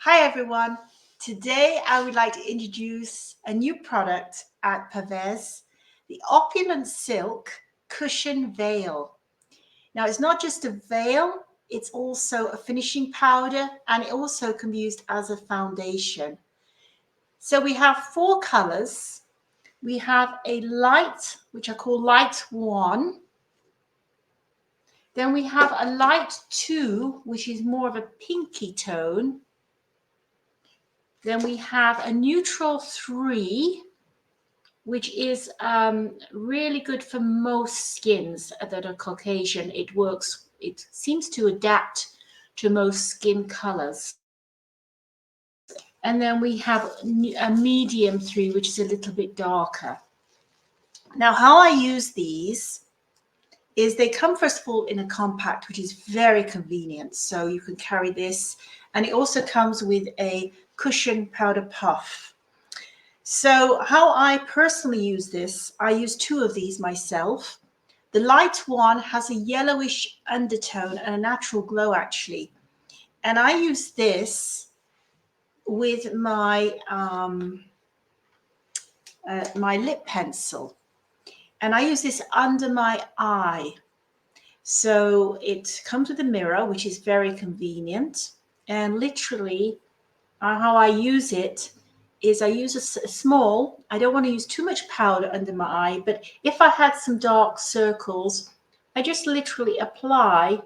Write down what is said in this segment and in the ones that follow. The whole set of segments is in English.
Hi everyone. Today I would like to introduce a new product at PAVÈZ, the OpulentSilk Cushion Veil. Now it's not just a veil, it's also a finishing powder and it also can be used as a foundation. So we have four colors. We have a light, which I call light 1. Then we have a light 2, which is more of a pinky tone. Then we have a neutral 3, which is really good for most skins that are Caucasian. It works, it seems to adapt to most skin colors. And then we have a medium 3, which is a little bit darker. Now, how I use these is they come first of all in a compact, which is very convenient. So you can carry this, and it also comes with a cushion powder puff. So how I personally use this, I use 2 of these myself. The light 1 has a yellowish undertone and a natural glow actually. And I use this with my, my lip pencil. And I use this under my eye. So it comes with a mirror, which is very convenient. And literally how I use it is I use a small, I don't want to use too much powder under my eye, but if I had some dark circles, I just literally apply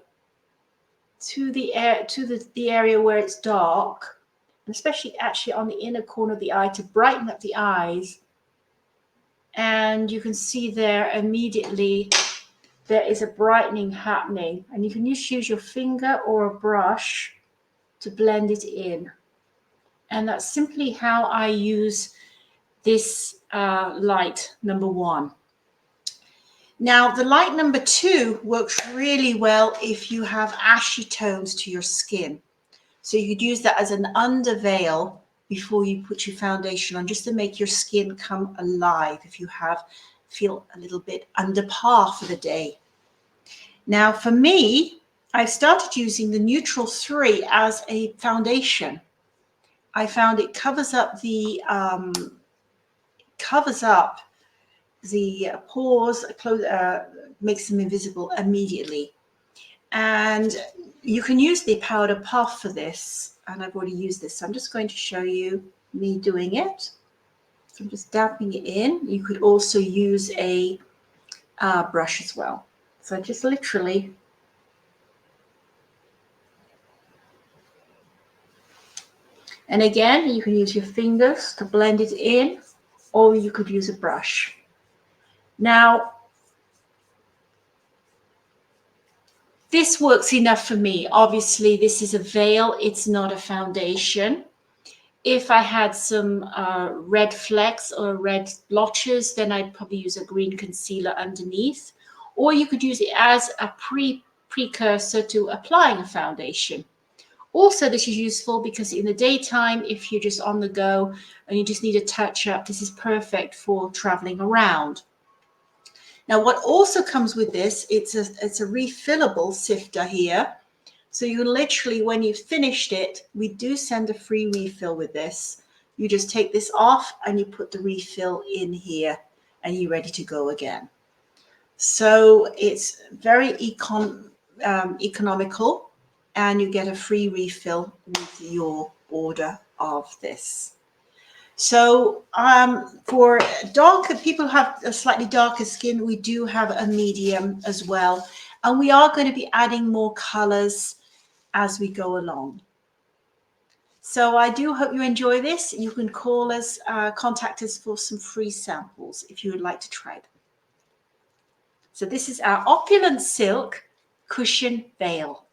to the area where it's dark, and especially actually on the inner corner of the eye to brighten up the eyes. And you can see there immediately there is a brightening happening, and you can just use your finger or a brush to blend it in. And that's simply how I use this light number 1. Now, the light number 2 works really well if you have ashy tones to your skin. So you could use that as an under veil before you put your foundation on, just to make your skin come alive if you feel a little bit under par for the day. Now, for me, I've started using the neutral 3 as a foundation. I found it covers up the pores, makes them invisible immediately. And you can use the powder puff for this, and I've already used this, so I'm just going to show you me doing it. So I'm just dabbing it in. You could also use a brush as well. So just literally and again, you can use your fingers to blend it in, or you could use a brush. Now, this works enough for me. Obviously, this is a veil. It's not a foundation. If I had some red flecks or red blotches, then I'd probably use a green concealer underneath. Or you could use it as a precursor to applying a foundation. Also, this is useful because in the daytime, if you're just on the go and you just need a touch up, this is perfect for traveling around. Now, what also comes with this, it's a refillable sifter here. So you literally, when you've finished it, we do send a free refill with this. You just take this off and you put the refill in here and you're ready to go again. So it's very economical, and you get a free refill with your order of this. So for darker people who have a slightly darker skin, we do have a medium as well. And we are going to be adding more colors as we go along. So I do hope you enjoy this. You can call us, contact us for some free samples if you would like to try them. So this is our OpulentSilk Cushion Veil.